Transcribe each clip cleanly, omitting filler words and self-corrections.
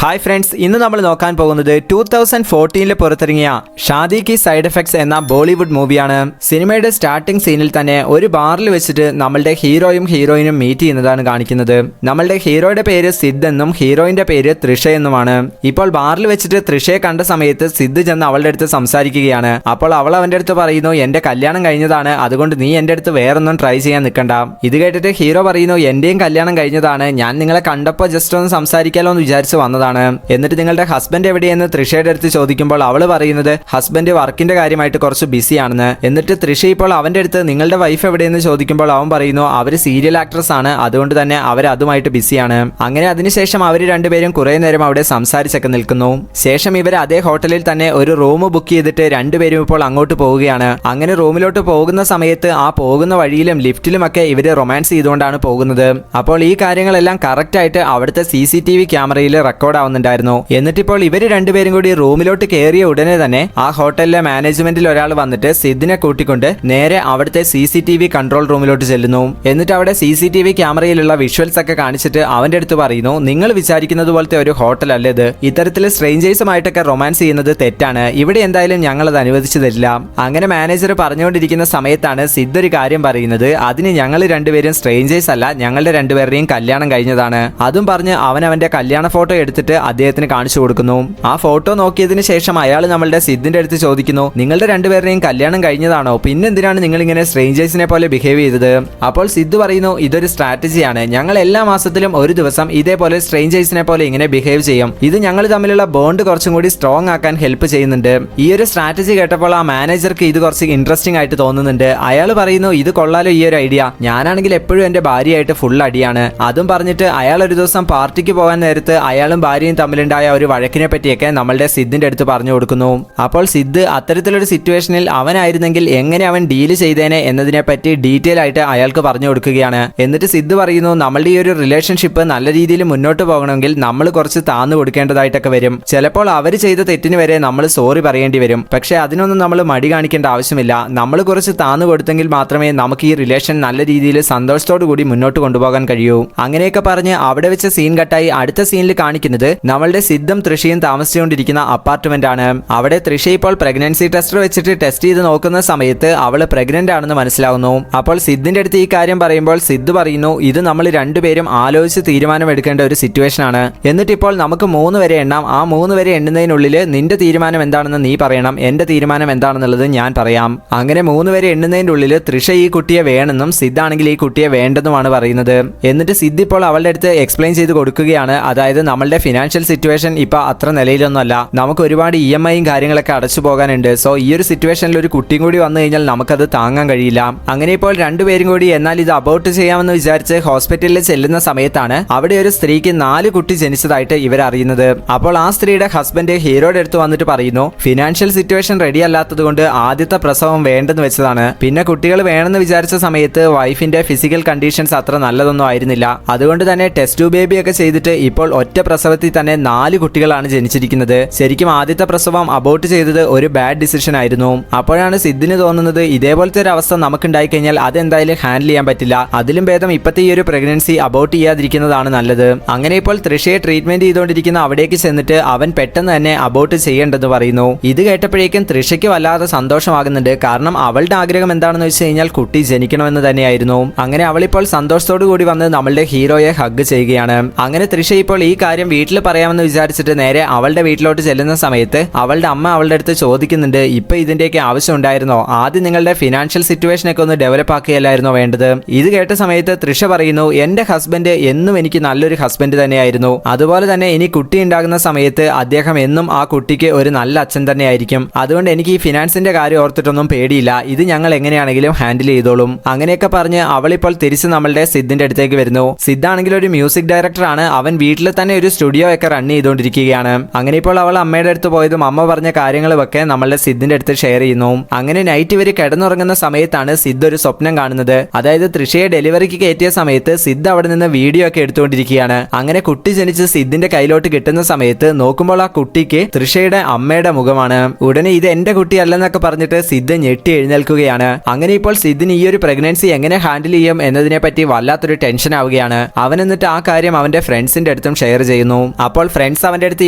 Hi friends, ഇന്ന് നമ്മൾ നോക്കാൻ പോകുന്നത് 2014 പുറത്തിറങ്ങിയ ഷാദി കി സൈഡ് എഫക്ട്സ് എന്ന ബോളിവുഡ് മൂവിയാണ്. സിനിമയുടെ സ്റ്റാർട്ടിംഗ് സീനിൽ തന്നെ ഒരു ബാറിൽ വെച്ചിട്ട് നമ്മളുടെ ഹീറോയും ഹീറോയിനും മീറ്റ് ചെയ്യുന്നതാണ് കാണിക്കുന്നത്. നമ്മളുടെ ഹീറോയുടെ പേര് സിദ് എന്നും ഹീറോയിന്റെ പേര് തൃഷ എന്നുമാണ്. ഇപ്പോൾ ബാറിൽ വെച്ചിട്ട് തൃഷയെ കണ്ട സമയത്ത് സിദ് ചെന്ന് അവളുടെ അടുത്ത് സംസാരിക്കുകയാണ്. അപ്പോൾ അവൾ അവന്റെ അടുത്ത് പറയുന്നു, എന്റെ കല്യാണം കഴിഞ്ഞതാണ്, അതുകൊണ്ട് നീ എന്റെ അടുത്ത് വേറൊന്നും ട്രൈ ചെയ്യാൻ നിൽക്കണ്ട. ഇത് കേട്ടിട്ട് ഹീറോ പറയുന്നു, എന്റെയും കല്യാണം കഴിഞ്ഞതാണ്, ഞാൻ നിങ്ങളെ കണ്ടപ്പോൾ ജസ്റ്റ് ഒന്ന് സംസാരിക്കാലോ എന്ന് വിചാരിച്ച് വന്നതാണ്. എന്നിട്ട് നിങ്ങളുടെ ഹസ്ബൻഡ് എവിടെയെന്ന് തൃഷയുടെ അടുത്ത് ചോദിക്കുമ്പോൾ അവള് പറയുന്നത് ഹസ്ബൻഡ് വർക്കിന്റെ കാര്യമായിട്ട് കുറച്ച് ബിസി ആണെന്ന്. എന്നിട്ട് തൃഷ ഇപ്പോൾ അവന്റെ അടുത്ത് നിങ്ങളുടെ വൈഫ് എവിടെയെന്ന് ചോദിക്കുമ്പോൾ അവൻ പറയുന്നു അവര് സീരിയൽ ആക്ട്രസ് ആണ്, അതുകൊണ്ട് തന്നെ അവർ അതുമായിട്ട് ബിസിയാണ്. അങ്ങനെ അതിനുശേഷം അവർ രണ്ടുപേരും കുറെ നേരം അവിടെ സംസാരിച്ചൊക്കെ നിൽക്കുന്നു. ശേഷം ഇവർ അതേ ഹോട്ടലിൽ തന്നെ ഒരു റൂം ബുക്ക് ചെയ്തിട്ട് രണ്ടുപേരും ഇപ്പോൾ അങ്ങോട്ട് പോവുകയാണ്. അങ്ങനെ റൂമിലോട്ട് പോകുന്ന സമയത്ത് ആ പോകുന്ന വഴിയിലും ലിഫ്റ്റിലുമൊക്കെ ഇവര് റൊമാൻസ് ചെയ്തുകൊണ്ടാണ് പോകുന്നത്. അപ്പോൾ ഈ കാര്യങ്ങളെല്ലാം കറക്റ്റ് ആയിട്ട് അവിടുത്തെ CCTV ക്യാമറയിൽ റെക്കോർഡ് ആവുന്നുണ്ടായിരുന്നു. എന്നിട്ടിപ്പോൾ ഇവര് രണ്ടുപേരും കൂടി റൂമിലോട്ട് കയറിയ ഉടനെ തന്നെ ആ ഹോട്ടലിലെ മാനേജ്മെന്റിൽ ഒരാൾ വന്നിട്ട് സിദ്ദിനെ കൂട്ടിക്കൊണ്ട് നേരെ അവിടുത്തെ CCTV കൺട്രോൾ റൂമിലോട്ട് ചെല്ലുന്നു. എന്നിട്ട് അവിടെ CCTV ക്യാമറയിലുള്ള വിഷ്വൽസ് ഒക്കെ കാണിച്ചിട്ട് അവന്റെ അടുത്ത് പറയുന്നു, നിങ്ങൾ വിചാരിക്കുന്നത് പോലത്തെ ഒരു ഹോട്ടൽ അല്ല ഇത്, ഇത്തരത്തിൽ സ്ട്രേഞ്ചേഴ്സുമായിട്ടൊക്കെ റൊമാൻസ് ചെയ്യുന്നത് തെറ്റാണ്, ഇവിടെ എന്തായാലും ഞങ്ങൾ അത് അനുവദിച്ചു തരില്ല. അങ്ങനെ മാനേജർ പറഞ്ഞുകൊണ്ടിരിക്കുന്ന സമയത്താണ് സിദ് ഒരു കാര്യം പറയുന്നത്, അതിന് ഞങ്ങൾ രണ്ടുപേരും സ്ട്രേഞ്ചേഴ്സ് അല്ല, ഞങ്ങളുടെ രണ്ടുപേരുടെയും കല്യാണം കഴിഞ്ഞതാണ്. അതും പറഞ്ഞ് അവൻ അവന്റെ കല്യാണ ഫോട്ടോ എടുത്തിട്ട് അദ്ദേഹത്തിന് കാണിച്ചു കൊടുക്കുന്നു. ആ ഫോട്ടോ നോക്കിയതിന് ശേഷം അയാൾ നമ്മളുടെ സിദ്ദിന്റെ അടുത്ത് ചോദിക്കുന്നു, നിങ്ങളുടെ രണ്ടുപേരുടെയും കല്യാണം കഴിഞ്ഞതാണോ, പിന്നെന്തിനാണ് നിങ്ങൾ ഇങ്ങനെ സ്ട്രേഞ്ചേഴ്സിനെ പോലെ ബിഹേവ് ചെയ്തത്? അപ്പോൾ സിദ് പറയുന്നു, ഇതൊരു സ്ട്രാറ്റജിയാണ്, ഞങ്ങൾ എല്ലാ മാസത്തിലും ഒരു ദിവസം ഇതേപോലെ സ്ട്രേഞ്ചേഴ്സിനെ പോലെ ഇങ്ങനെ ബിഹേവ് ചെയ്യും, ഇത് ഞങ്ങൾ തമ്മിലുള്ള ബോണ്ട് കുറച്ചും കൂടി സ്ട്രോങ് ആക്കാൻ ഹെൽപ്പ് ചെയ്യുന്നുണ്ട്. ഈ ഒരു സ്ട്രാറ്റജി കേട്ടപ്പോൾ ആ മാനേജർക്ക് ഇത് കുറച്ച് ഇൻട്രസ്റ്റിംഗ് ആയിട്ട് തോന്നുന്നുണ്ട്. അയാൾ പറയുന്നു, ഇത് കൊള്ളാലോ ഈ ഒരു ഐഡിയ, ഞാനാണെങ്കിൽ എപ്പോഴും എന്റെ ഭാര്യയായിട്ട് ഫുൾ അടിയാണ്. അതും പറഞ്ഞിട്ട് അയാൾ ഒരു ദിവസം പാർട്ടിക്ക് പോകാൻ നേരത്ത് അയാളും ഭാര്യയും തമ്മിലുണ്ടായ ഒരു വഴക്കിനെ പറ്റിയൊക്കെ നമ്മളുടെ സിദ്ദിന്റെ അടുത്ത് പറഞ്ഞു കൊടുക്കുന്നു. അപ്പോൾ സിദ് അത്തരത്തിലൊരു സിറ്റുവേഷനിൽ അവനായിരുന്നെങ്കിൽ എങ്ങനെ അവൻ ഡീല് ചെയ്തേനെ എന്നതിനെ പറ്റി ഡീറ്റെയിൽ ആയിട്ട് അയാൾക്ക് പറഞ്ഞു കൊടുക്കുകയാണ്. എന്നിട്ട് സിദ് പറയുന്നു, നമ്മളുടെ ഈ ഒരു റിലേഷൻഷിപ്പ് നല്ല രീതിയിൽ മുന്നോട്ട് പോകണമെങ്കിൽ നമ്മൾ കുറച്ച് താന്നു കൊടുക്കേണ്ടതായിട്ടൊക്കെ വരും. ചിലപ്പോൾ അവർ ചെയ്ത തെറ്റിന് വരെ നമ്മൾ സോറി പറയേണ്ടി വരും. പക്ഷെ അതിനൊന്നും നമ്മൾ മടി കാണിക്കേണ്ട ആവശ്യമില്ല. നമ്മൾ കുറച്ച് താന്നു കൊടുത്തെങ്കിൽ മാത്രമേ നമുക്ക് ഈ റിലേഷൻ നല്ല രീതിയിൽ സന്തോഷത്തോടു കൂടി മുന്നോട്ട് കൊണ്ടുപോകാൻ കഴിയൂ. അങ്ങനെയൊക്കെ പറഞ്ഞ് അവിടെ വെച്ച സീൻ കട്ടായി അടുത്ത സീനിൽ കാണിക്കുന്നത് നമ്മളുടെ സിദ്ധും തൃഷയും താമസിച്ചുകൊണ്ടിരിക്കുന്ന അപ്പാർട്ട്മെന്റ് ആണ്. അവിടെ തൃഷ ഇപ്പോൾ പ്രഗ്നൻസി ടെസ്റ്റർ വെച്ചിട്ട് ടെസ്റ്റ് ചെയ്ത് നോക്കുന്ന സമയത്ത് അവള് പ്രഗ്നന്റ് ആണെന്ന് മനസ്സിലാവുന്നു. അപ്പോൾ സിദ്ദിന്റെ അടുത്ത് ഈ കാര്യം പറയുമ്പോൾ സിദ് പറയുന്നു, ഇത് നമ്മൾ രണ്ടുപേരും ആലോചിച്ച് തീരുമാനം എടുക്കേണ്ട ഒരു സിറ്റുവേഷൻ ആണ്. എന്നിട്ടിപ്പോൾ നമുക്ക് 3 വരെ എണ്ണാം, ആ 3 വരെ എണ്ണുന്നതിനുള്ളിൽ നിന്റെ തീരുമാനം എന്താണെന്ന് നീ പറയണം, എന്റെ തീരുമാനം എന്താണെന്നുള്ളത് ഞാൻ പറയാം. അങ്ങനെ 3 വരെ എണ്ണുന്നതിന്റെ ഉള്ളിൽ തൃഷ ഈ കുട്ടിയെ വേണമെന്നും സിദ്ധാണെങ്കിൽ ഈ കുട്ടിയെ വേണ്ടെന്നുമാണ് പറയുന്നത്. എന്നിട്ട് സിദ് ഇപ്പോൾ അവളുടെ അടുത്ത് എക്സ്പ്ലെയിൻ ചെയ്ത് കൊടുക്കുകയാണ്, അതായത് നമ്മളുടെ ഫിനാൻഷ്യൽ സിറ്റുവേഷൻ ഇപ്പൊ അത്ര നിലയിലൊന്നുമല്ല, നമുക്ക് ഒരുപാട് EMIയും കാര്യങ്ങളൊക്കെ അടച്ചു പോകാനുണ്ട്. സോ ഈ ഒരു സിറ്റുവേഷനിൽ ഒരു കുട്ടിയും കൂടി വന്നു കഴിഞ്ഞാൽ നമുക്കത് താങ്ങാൻ കഴിയില്ല. അങ്ങനെ ഇപ്പോൾ രണ്ടുപേരും കൂടി എന്നാൽ ഇത് അബോർട്ട് ചെയ്യാമെന്ന് വിചാരിച്ച് ഹോസ്പിറ്റലിൽ ചെല്ലുന്ന സമയത്താണ് അവിടെ ഒരു സ്ത്രീക്ക് 4 കുട്ടി ജനിച്ചതായിട്ട് ഇവർ അറിയുന്നത്. അപ്പോൾ ആ സ്ത്രീയുടെ ഹസ്ബൻഡ് ഹീറോയുടെ അടുത്ത് വന്നിട്ട് പറയുന്നു, ഫിനാൻഷ്യൽ സിറ്റുവേഷൻ റെഡി അല്ലാത്തത് കൊണ്ട് ആദ്യത്തെ പ്രസവം വേണ്ടെന്ന് വെച്ചതാണ്. പിന്നെ കുട്ടികൾ വേണമെന്ന് വിചാരിച്ച സമയത്ത് വൈഫിന്റെ ഫിസിക്കൽ കണ്ടീഷൻസ് അത്ര നല്ലതൊന്നും ആയിരുന്നില്ല. അതുകൊണ്ട് തന്നെ ടെസ്റ്റ് ട്യൂബ് ബേബി ഒക്കെ ചെയ്തിട്ട് ഇപ്പോൾ ഒറ്റ പ്രസവത്തിൽ തന്നെ 4 കുട്ടികളാണ് ജനിച്ചിരിക്കുന്നത്. ശരിക്കും ആദ്യത്തെ പ്രസവം അബോർട്ട് ചെയ്തത് ഒരു ബാഡ് ഡിസിഷൻ ആയിരുന്നു. അപ്പോഴാണ് സിദ്ദിന് തോന്നുന്നത്, ഇതേപോലത്തെ ഒരു അവസ്ഥ നമുക്കുണ്ടായി കഴിഞ്ഞാൽ അതെന്തായാലും ഹാൻഡിൽ ചെയ്യാൻ പറ്റില്ല, അതിലും ഭേദം ഇപ്പത്തെ ഈ ഒരു പ്രഗ്നൻസി അബോർട്ട് ചെയ്യാതിരിക്കുന്നതാണ് നല്ലത്. അങ്ങനെ ഇപ്പോൾ തൃഷയെ ട്രീറ്റ്മെന്റ് ചെയ്തുകൊണ്ടിരിക്കുന്ന അവിടേക്ക് ചെന്നിട്ട് അവൻ പെട്ടെന്ന് തന്നെ അബോർട്ട് ചെയ്യേണ്ടെന്ന് പറയുന്നു. ഇത് കേട്ടപ്പോഴേക്കും തൃഷയ്ക്ക് വല്ലാതെ സന്തോഷമാകുന്നുണ്ട്. കാരണം അവളുടെ ആഗ്രഹം എന്താണെന്ന് വെച്ച് കഴിഞ്ഞാൽ കുട്ടി ജനിക്കണമെന്ന് തന്നെയായിരുന്നു. അങ്ങനെ അവളിപ്പോൾ സന്തോഷത്തോടു കൂടി വന്ന് നമ്മളുടെ ഹീറോയെ ഹഗ് ചെയ്യുകയാണ്. അങ്ങനെ തൃഷ ഇപ്പോൾ ഈ കാര്യം വീട്ടിൽ പറയാമെന്ന് വിചാരിച്ചിട്ട് നേരെ അവളുടെ വീട്ടിലോട്ട് ചെല്ലുന്ന സമയത്ത് അവളുടെ അമ്മ അവളുടെ അടുത്ത് ചോദിക്കുന്നുണ്ട്, ഇപ്പൊ ഇതിന്റെയൊക്കെ ആവശ്യം ഉണ്ടായിരുന്നോ, ആദ്യം നിങ്ങളുടെ ഫിനാൻഷ്യൽ സിറ്റുവേഷനൊക്കെ ഒന്ന് ഡെവലപ്പ് ആക്കുകയല്ലായിരുന്നോ വേണ്ടത്? ഇത് കേട്ട സമയത്ത് തൃഷ പറയുന്നു, എന്റെ ഹസ്ബൻഡ് എന്നും എനിക്ക് നല്ലൊരു ഹസ്ബൻഡ് തന്നെയായിരുന്നു, അതുപോലെ തന്നെ ഇനി കുട്ടി ഉണ്ടാകുന്ന സമയത്ത് അദ്ദേഹം എന്നും ആ കുട്ടിക്ക് ഒരു നല്ല അച്ഛൻ തന്നെയായിരിക്കും, അതുകൊണ്ട് എനിക്ക് ഈ ഫിനാൻസിന്റെ കാര്യം ഓർത്തിട്ടൊന്നും പേടിയില്ല, ഇത് ഞങ്ങൾ എങ്ങനെയാണെങ്കിലും ഹാൻഡിൽ ചെയ്തോളും. അങ്ങനെയൊക്കെ പറഞ്ഞ് അവളിപ്പോൾ തിരിച്ച് നമ്മളുടെ സിദ്ദിന്റെ അടുത്തേക്ക് വരുന്നു. സിദ്ധാണെങ്കിൽ ഒരു മ്യൂസിക് ഡയറക്ടർ ആണ്, അവൻ വീട്ടിൽ തന്നെ ഒരു സ്റ്റുഡിയോ ഒക്കെ റൺ ചെയ്തുകൊണ്ടിരിക്കുകയാണ്. അങ്ങനെ ഇപ്പോൾ അവൾ അമ്മയുടെ അടുത്ത് പോയതും അമ്മ പറഞ്ഞ കാര്യങ്ങളൊക്കെ നമ്മളുടെ സിദ്ദിന്റെ അടുത്ത് ഷെയർ ചെയ്യുന്നു. അങ്ങനെ നൈറ്റ് ഇവർ കിടന്നുറങ്ങുന്ന സമയത്താണ് സിദ് ഒരു സ്വപ്നം കാണുന്നത്. അതായത് തൃഷയെ ഡെലിവറിക്ക് കയറ്റിയ സമയത്ത് സിദ് അവിടെ നിന്ന് വീഡിയോ ഒക്കെ എടുത്തുകൊണ്ടിരിക്കുകയാണ്. അങ്ങനെ കുട്ടി ജനിച്ച് സിദ്ദിന്റെ കയ്യിലോട്ട് കിട്ടുന്ന സമയത്ത് നോക്കുമ്പോൾ ആ കുട്ടിക്ക് തൃഷയുടെ അമ്മയുടെ മുഖമാണ്. ഉടനെ ഇത് എന്റെ കുട്ടിയല്ലെന്നൊക്കെ പറഞ്ഞിട്ട് സിദ് ഞെട്ടി എഴുന്നേൽക്കുകയാണ്. അങ്ങനെ ഇപ്പോൾ സിദ്ദിന് ഈ ഒരു പ്രഗ്നൻസി എങ്ങനെ ഹാൻഡിൽ ചെയ്യും എന്നതിനെ പറ്റി വല്ലാത്തൊരു ടെൻഷൻ ആവുകയാണ്. അവൻ എന്നിട്ട് ആ കാര്യം അവന്റെ ഫ്രണ്ട്സിന്റെ അടുത്തും ഷെയർ ചെയ്യുന്നു. പറയുന്നു. അപ്പോൾ ഫ്രണ്ട്സ് അവന്റെ അടുത്ത്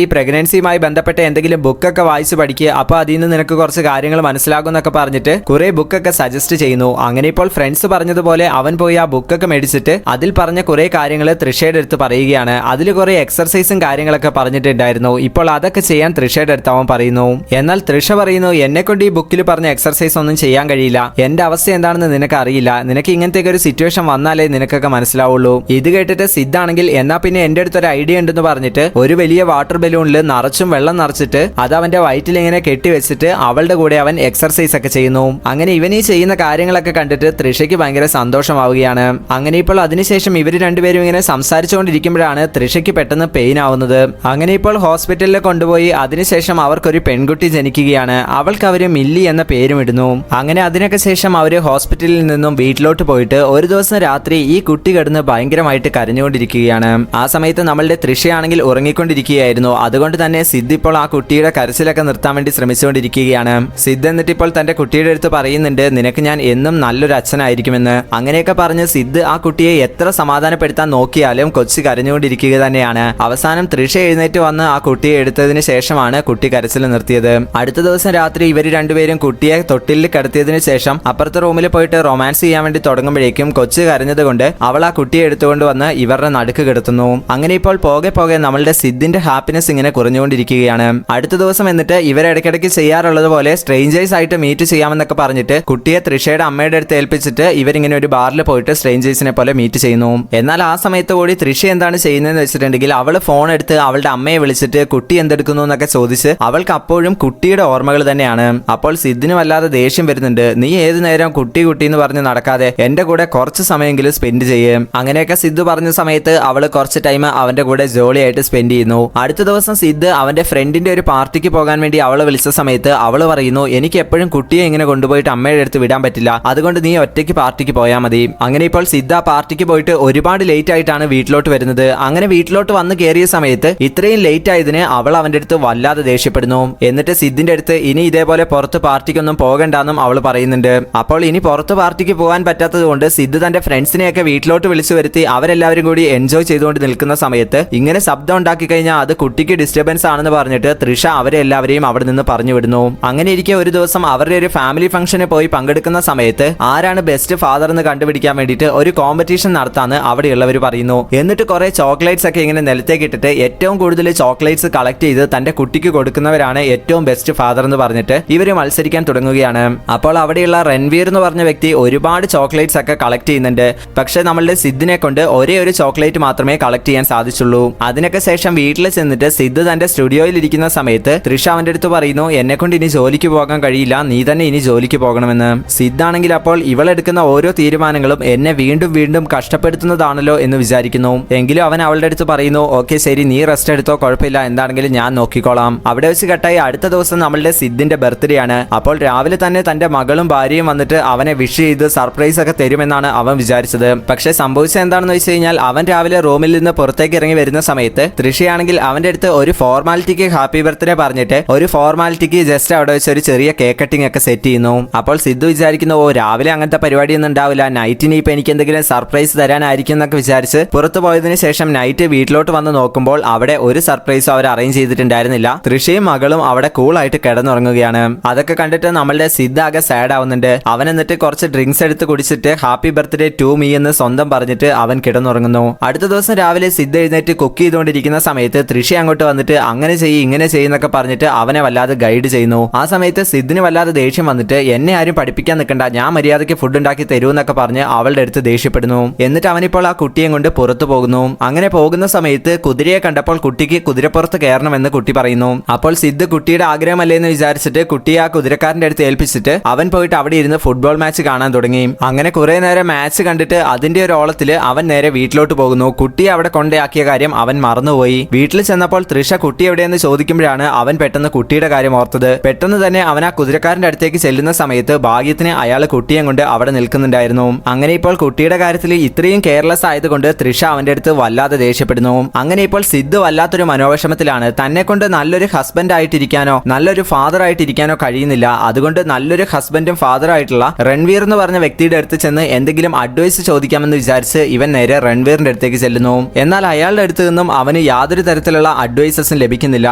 ഈ പ്രഗ്നൻസിയുമായി ബന്ധപ്പെട്ട എന്തെങ്കിലും ബുക്കൊക്കെ വായിച്ച് പഠിക്കുക, അപ്പോൾ അതിൽ നിന്ന് നിനക്ക് കുറച്ച് കാര്യങ്ങൾ മനസ്സിലാകും എന്നൊക്കെ പറഞ്ഞിട്ട് കുറെ ബുക്കൊക്കെ സജസ്റ്റ് ചെയ്യുന്നു. അങ്ങനെ ഇപ്പോൾ ഫ്രണ്ട്സ് പറഞ്ഞതുപോലെ അവൻ പോയി ആ ബുക്കൊക്കെ മേടിച്ചിട്ട് അതിൽ പറഞ്ഞ കുറെ കാര്യങ്ങൾ തൃഷയുടെ അടുത്ത് പറയുകയാണ്. അതിൽ കുറെ എക്സർസൈസും കാര്യങ്ങളൊക്കെ പറഞ്ഞിട്ടുണ്ടായിരുന്നു. ഇപ്പോൾ അതൊക്കെ ചെയ്യാൻ തൃഷയുടെ അടുത്ത് അവൻ പറയുന്നു. എന്നാൽ തൃഷ പറയുന്നു, എന്നെ കൊണ്ട് ഈ ബുക്കിൽ പറഞ്ഞ എക്സർസൈസ് ഒന്നും ചെയ്യാൻ കഴിയില്ല, എന്റെ അവസ്ഥ എന്താണെന്ന് നിനക്ക് അറിയില്ല, നിനക്ക് ഇങ്ങനത്തെ ഒരു സിറ്റുവേഷൻ വന്നാലേ നിനക്കൊക്കെ മനസ്സിലാവുള്ളൂ. ഇത് കേട്ടിട്ട് സിദ്ധാണെങ്കിൽ എന്നാ പിന്നെ എന്റെ അടുത്തൊരു ഐഡിയ ഉണ്ടെന്ന് പറഞ്ഞിട്ട് ഒരു വലിയ വാട്ടർ ബലൂണിൽ നിറച്ചും വെള്ളം നിറച്ചിട്ട് അത് അവന്റെ വയറ്റിൽ ഇങ്ങനെ കെട്ടിവെച്ചിട്ട് അവളുടെ കൂടെ അവൻ എക്സർസൈസ് ഒക്കെ ചെയ്യുന്നു. അങ്ങനെ ഇവൻ ഈ ചെയ്യുന്ന കാര്യങ്ങളൊക്കെ കണ്ടിട്ട് തൃഷയ്ക്ക് ഭയങ്കര സന്തോഷമാവുകയാണ്. അങ്ങനെ ഇപ്പോൾ അതിനുശേഷം ഇവർ രണ്ടുപേരും ഇങ്ങനെ സംസാരിച്ചുകൊണ്ടിരിക്കുമ്പോഴാണ് തൃഷയ്ക്ക് പെട്ടെന്ന് പെയിൻ ആവുന്നത്. അങ്ങനെ ഇപ്പോൾ ഹോസ്പിറ്റലിൽ കൊണ്ടുപോയി അതിനുശേഷം അവർക്കൊരു പെൺകുട്ടി ജനിക്കുകയാണ്. അവൾക്ക് അവര് മില്ലി എന്ന പേരും ഇടുന്നു. അങ്ങനെ അതിനൊക്കെ ശേഷം അവര് ഹോസ്പിറ്റലിൽ നിന്നും വീട്ടിലോട്ട് പോയിട്ട് ഒരു ദിവസം രാത്രി ഈ കുട്ടി കിടന്ന് ഭയങ്കരമായിട്ട് കരഞ്ഞുകൊണ്ടിരിക്കുകയാണ്. ആ സമയത്ത് നമ്മളുടെ തൃഷയാണെങ്കിൽ ഉറങ്ങിക്കൊണ്ടിരിക്കുകയായിരുന്നു. അതുകൊണ്ട് തന്നെ സിദ്ധ് ഇപ്പോൾ ആ കുട്ടിയുടെ കരച്ചിലൊക്കെ നിർത്താൻ വേണ്ടി ശ്രമിച്ചുകൊണ്ടിരിക്കുകയാണ്. സിദ്ധ് എന്നിട്ട് ഇപ്പോൾ തന്റെ കുട്ടിയുടെ അടുത്ത് പറയുന്നുണ്ട്, നിനക്ക് ഞാൻ എന്നും നല്ലൊരു അച്ഛനായിരിക്കുമെന്ന്. അങ്ങനെയൊക്കെ പറഞ്ഞ് സിദ്ധ് ആ കുട്ടിയെ എത്ര സമാധാനപ്പെടുത്താൻ നോക്കിയാലും കൊച്ചു കരഞ്ഞുകൊണ്ടിരിക്കുക തന്നെയാണ്. അവസാനം തൃഷ എഴുന്നേറ്റ് വന്ന് ആ കുട്ടിയെ എടുത്തതിന് ശേഷമാണ് കുട്ടി കരച്ചിൽ നിർത്തിയത്. അടുത്ത ദിവസം രാത്രി ഇവർ രണ്ടുപേരും കുട്ടിയെ തൊട്ടിലിൽ കിടത്തിയതിനു ശേഷം അപ്പുറത്തെ റൂമിൽ പോയിട്ട് റൊമാൻസ് ചെയ്യാൻ വേണ്ടി തുടങ്ങുമ്പോഴേക്കും കൊച്ചു കരഞ്ഞത് കൊണ്ട് അവൾ ആ കുട്ടിയെ എടുത്തുകൊണ്ട് വന്ന് ഇവരുടെ നടുക്ക് കിടത്തുന്നു. അങ്ങനെ ഇപ്പോൾ പോകെ പോകെ നമ്മളുടെ സിദ്ധിന്റെ ഹാപ്പിനെസ് ഇങ്ങനെ കുറഞ്ഞുകൊണ്ടിരിക്കുകയാണ്. അടുത്ത ദിവസം എന്നിട്ട് ഇവരിടയ്ക്കിടയ്ക്ക് ചെയ്യാറുള്ളത് പോലെ സ്ട്രേഞ്ചേഴ്സ് ആയിട്ട് മീറ്റ് ചെയ്യാമെന്നൊക്കെ പറഞ്ഞിട്ട് കുട്ടിയെ തൃഷയുടെ അമ്മയുടെ അടുത്ത് ഏൽപ്പിച്ചിട്ട് ഇവരിങ്ങനെ ഒരു ബാറിൽ പോയിട്ട് സ്ട്രേഞ്ചേഴ്സിനെ പോലെ മീറ്റ് ചെയ്യുന്നു. എന്നാൽ ആ സമയത്ത് കൂടി തൃഷ എന്താണ് ചെയ്യുന്നതെന്ന് വെച്ചിട്ടുണ്ടെങ്കിൽ അവൾ ഫോൺ എടുത്ത് അവളുടെ അമ്മയെ വിളിച്ചിട്ട് കുട്ടി എന്തെടുക്കുന്നു എന്നൊക്കെ ചോദിച്ച് അവൾക്ക് അപ്പോഴും കുട്ടിയുടെ ഓർമ്മകൾ തന്നെയാണ്. അപ്പോൾ സിദ്ധിന് വല്ലാതെ ദേഷ്യം വരുന്നുണ്ട്. നീ ഏത് നേരം കുട്ടി കുട്ടി എന്ന് പറഞ്ഞ് നടക്കാതെ എന്റെ കൂടെ കുറച്ച് സമയമെങ്കിലും സ്പെൻഡ് ചെയ്യും. അങ്ങനെയൊക്കെ സിദ്ധു പറഞ്ഞ സമയത്ത് അവൾ കുറച്ച് ടൈം അവന്റെ കൂടെ ജോളിയായിട്ട് സ്പെൻഡ് ചെയ്യുന്നു. അടുത്ത ദിവസം സിദ്ധ് അവന്റെ ഫ്രണ്ടിന്റെ ഒരു പാർട്ടിക്ക് പോകാൻ വേണ്ടി അവളെ വിളിച്ച സമയത്ത് അവൾ പറയുന്നു, എനിക്ക് എപ്പോഴും കുട്ടിയെ ഇങ്ങനെ കൊണ്ടുപോയിട്ട് അമ്മയുടെ അടുത്ത് വിടാൻ പറ്റില്ല, അതുകൊണ്ട് നീ ഒറ്റയ്ക്ക് പാർട്ടിക്ക് പോയാൽ മതി. അങ്ങനെ ഇപ്പോൾ സിദ്ധ് ആ പാർട്ടിക്ക് പോയിട്ട് ഒരുപാട് ലേറ്റ് ആയിട്ടാണ് വീട്ടിലോട്ട് വരുന്നത്. അങ്ങനെ വീട്ടിലോട്ട് വന്ന് കയറിയ സമയത്ത് ഇത്രയും ലേറ്റ് ആയതിന് അവൾ അവന്റെ അടുത്ത് വല്ലാതെ ദേഷ്യപ്പെടുന്നു. എന്നിട്ട് സിദ്ധിന്റെ അടുത്ത് ഇനി ഇതേപോലെ പുറത്ത് പാർട്ടിക്കൊന്നും പോകണ്ടെന്നും അവൾ പറയുന്നുണ്ട്. അപ്പോൾ ഇനി പുറത്ത് പാർട്ടിക്ക് പോകാൻ പറ്റാത്തത് കൊണ്ട് സിദ്ധ് തന്റെ ഫ്രണ്ട്സിനെയൊക്കെ വീട്ടിലോട്ട് വിളിച്ചു വരുത്തി അവരെല്ലാവരും കൂടി എൻജോയ് ചെയ്തുകൊണ്ട് നിൽക്കുന്ന സമയത്ത് ഇങ്ങനെ ശബ്ദം ഉണ്ടാക്കി കഴിഞ്ഞാൽ അത് കുട്ടിക്ക് ഡിസ്റ്റർബൻസ് ആണെന്ന് പറഞ്ഞിട്ട് തൃഷ അവരെ എല്ലാവരെയും അവിടെ നിന്ന് പറഞ്ഞു വിടുന്നു. അങ്ങനെ ഇരിക്കെ ഒരു ദിവസം അവരുടെ ഒരു ഫാമിലി ഫംഗ്ഷന് പോയി പങ്കെടുക്കുന്ന സമയത്ത് ആരാണ് ബെസ്റ്റ് ഫാദർ എന്ന് കണ്ടുപിടിക്കാൻ വേണ്ടിയിട്ട് ഒരു കോമ്പറ്റീഷൻ നടത്താന്ന് അവിടെയുള്ളവർ പറയുന്നു. എന്നിട്ട് കുറെ ചോക്ലേറ്റ്സ് ഒക്കെ ഇങ്ങനെ നിലത്തേക്ക് ഇട്ടിട്ട് ഏറ്റവും കൂടുതൽ ചോക്ലേറ്റ്സ് കളക്ട് ചെയ്ത് തന്റെ കുട്ടിക്ക് കൊടുക്കുന്നവരാണ് ഏറ്റവും ബെസ്റ്റ് ഫാദർ എന്ന് പറഞ്ഞിട്ട് ഇവര് മത്സരിക്കാൻ തുടങ്ങുകയാണ്. അപ്പോൾ അവിടെയുള്ള റൺവീർ എന്ന് പറഞ്ഞ വ്യക്തി ഒരുപാട് ചോക്ലേറ്റ്സ് ഒക്കെ കളക്ട് ചെയ്യുന്നുണ്ട്. പക്ഷെ നമ്മളുടെ സിദ്ധിനെ കൊണ്ട് ഒരേ ഒരു ചോക്ലേറ്റ് മാത്രമേ കളക്ട് ചെയ്യാൻ സാധിച്ചുള്ളൂ. അതിനൊക്കെ ശേഷം വീട്ടിൽ ചെന്നിട്ട് സിദ്ധ് തന്റെ സ്റ്റുഡിയോയിൽ ഇരിക്കുന്ന സമയത്ത് തൃഷ അവന്റെ അടുത്ത് പറയുന്നു, എന്നെ കൊണ്ട് ഇനി ജോലിക്ക് പോകാൻ കഴിയില്ല, നീ തന്നെ ഇനി ജോലിക്ക് പോകണമെന്ന്. സിദ്ധാണെങ്കിൽ അപ്പോൾ ഇവളെടുക്കുന്ന ഓരോ തീരുമാനങ്ങളും എന്നെ വീണ്ടും വീണ്ടും കഷ്ടപ്പെടുത്തുന്നതാണല്ലോ എന്ന് വിചാരിക്കുന്നു. എങ്കിലും അവൻ അവളുടെ അടുത്ത് പറയുന്നു, ഓക്കെ ശരി, നീ റെസ്റ്റ് എടുത്തോ, കുഴപ്പമില്ല, എന്താണെങ്കിലും ഞാൻ നോക്കിക്കോളാം. അവിടെ വെച്ച് കട്ടായി അടുത്ത ദിവസം നമ്മളുടെ സിദ്ധിന്റെ ബർത്ത്ഡേ ആണ്. അപ്പോൾ രാവിലെ തന്നെ തന്റെ മകളും ഭാര്യയും വന്നിട്ട് അവനെ വിഷ് ചെയ്ത് സർപ്രൈസ് ഒക്കെ തരുമെന്നാണ് അവൻ വിചാരിച്ചത്. പക്ഷെ സംഭവിച്ചത് എന്താണെന്ന് വെച്ച് കഴിഞ്ഞാൽ അവൻ രാവിലെ റൂമിൽ നിന്ന് പുറത്തേക്ക് ഇറങ്ങി വരുന്ന സമയത്ത് തൃഷയാണെങ്കിൽ അവന്റെ അടുത്ത് ഒരു ഫോർമാലിറ്റിക്ക് ഹാപ്പി ബർത്ത്ഡേ പറഞ്ഞിട്ട് ഒരു ഫോർമാലിറ്റിക്ക് ജസ്റ്റ് അവിടെ വെച്ച് ഒരു ചെറിയ കേക്ക് കട്ടിംഗ് ഒക്കെ സെറ്റ് ചെയ്യുന്നു. അപ്പോൾ സിദ്ധു വിചാരിക്കുന്നു, ഓ രാവിലെ അങ്ങനത്തെ പരിപാടിയൊന്നും ഉണ്ടാവില്ല, നൈറ്റിന് ഇപ്പൊ എനിക്ക് എന്തെങ്കിലും സർപ്രൈസ് തരാനായിരിക്കും എന്നൊക്കെ വിചാരിച്ച് പുറത്തു പോയതിനു ശേഷം നൈറ്റ് വീട്ടിലോട്ട് വന്ന് നോക്കുമ്പോൾ അവിടെ ഒരു സർപ്രൈസും അവർ അറേഞ്ച് ചെയ്തിട്ടുണ്ടായിരുന്നില്ല. തൃഷയും മകളും അവിടെ കൂളായിട്ട് കിടന്നുറങ്ങുകയാണ്. അതൊക്കെ കണ്ടിട്ട് നമ്മളുടെ സിദ്ധ ആകെ സാഡ് ആവുന്നുണ്ട്. അവൻ എന്നിട്ട് കുറച്ച് ഡ്രിങ്ക്സ് എടുത്ത് കുടിച്ചിട്ട് ഹാപ്പി ബർത്ത്ഡേ ടു മീ എന്ന് സ്വന്തം പറഞ്ഞിട്ട് അവൻ കിടന്നുറങ്ങുന്നു. അടുത്ത ദിവസം രാവിലെ സിദ്ധ എഴുന്നേറ്റ് കുക്ക് ചെയ്തുകൊണ്ടിരിക്കുന്ന സമയത്ത് തൃഷ അങ്ങോട്ട് വന്നിട്ട് അങ്ങനെ ചെയ്യും ഇങ്ങനെ ചെയ്യുന്നൊക്കെ പറഞ്ഞിട്ട് അവനെ വല്ലാതെ ഗൈഡ് ചെയ്യുന്നു. ആ സമയത്ത് സിദ്ധിന് വല്ലാതെ ദേഷ്യം വന്നിട്ട് എന്നെ ആരും പഠിപ്പിക്കാൻ നിൽക്കണ്ട, ഞാൻ മര്യാദയ്ക്ക് ഫുഡ് ഉണ്ടാക്കി തരൂന്നൊക്കെ പറഞ്ഞ് അവളുടെ അടുത്ത് ദേഷ്യപ്പെടുന്നു. എന്നിട്ട് അവനിപ്പോൾ ആ കുട്ടിയെ കൊണ്ട് പുറത്തു പോകുന്നു. അങ്ങനെ പോകുന്ന സമയത്ത് കുതിരയെ കണ്ടപ്പോൾ കുട്ടിക്ക് കുതിരപ്പുറത്ത് കയറണമെന്ന് കുട്ടി പറയുന്നു. അപ്പോൾ സിദ്ധ് കുട്ടിയുടെ ആഗ്രഹമല്ലേ എന്ന് വിചാരിച്ചിട്ട് കുട്ടിയെ ആ കുതിരക്കാരന്റെ അടുത്ത് ഏൽപ്പിച്ചിട്ട് അവൻ പോയിട്ട് അവിടെ ഇരുന്ന് ഫുട്ബോൾ മാച്ച് കാണാൻ തുടങ്ങി. അങ്ങനെ കുറെ നേരം മാച്ച് കണ്ടിട്ട് അതിന്റെ ഒരു ഓളത്തില് അവൻ നേരെ വീട്ടിലോട്ട് പോകുന്നു. കുട്ടിയെ അവിടെ കൊണ്ടയാക്കിയ കാര്യം അവൻ മറന്നുപോയി. വീട്ടിൽ ചെന്നപ്പോൾ തൃഷ കുട്ടി എവിടെയെന്ന് ചോദിക്കുമ്പോഴാണ് അവൻ പെട്ടെന്ന് കുട്ടിയുടെ കാര്യം ഓർത്തത്. പെട്ടെന്ന് തന്നെ അവൻ ആ കുതിരക്കാരന്റെ അടുത്തേക്ക് ചെല്ലുന്ന സമയത്ത് ഭാഗ്യത്തിന് അയാൾ കുട്ടിയെ കൊണ്ട് അവിടെ നിൽക്കുന്നുണ്ടായിരുന്നു. അങ്ങനെ ഇപ്പോൾ കുട്ടിയുടെ കാര്യത്തിൽ ഇത്രയും കെയർലെസ് ആയതുകൊണ്ട് തൃഷ അവന്റെ അടുത്ത് വല്ലാതെ ദേഷ്യപ്പെടുന്നു. അങ്ങനെ ഇപ്പോൾ സിദ്ധ് വല്ലാത്തൊരു മനോവിഷമത്തിലാണ്. തന്നെ കൊണ്ട് നല്ലൊരു ഹസ്ബൻഡ് ആയിട്ടിരിക്കാനോ നല്ലൊരു ഫാദർ ആയിട്ടിരിക്കാനോ കഴിയുന്നില്ല. അതുകൊണ്ട് നല്ലൊരു ഹസ്ബൻഡും ഫാദർ ആയിട്ടുള്ള റൺവീർ എന്ന് പറഞ്ഞ വ്യക്തിയുടെ അടുത്ത് ചെന്ന് എന്തെങ്കിലും അഡ്വൈസ് ചോദിക്കാമെന്ന് വിചാരിച്ച് ഇവൻ നേരെ റൺവീറിന്റെ അടുത്തേക്ക് ചെല്ലുന്നു. എന്നാൽ അയാളുടെ അടുത്ത് നിന്ന് നിന്നും അവന് യാതൊരു തരത്തിലുള്ള അഡ്വൈസസും ലഭിക്കുന്നില്ല.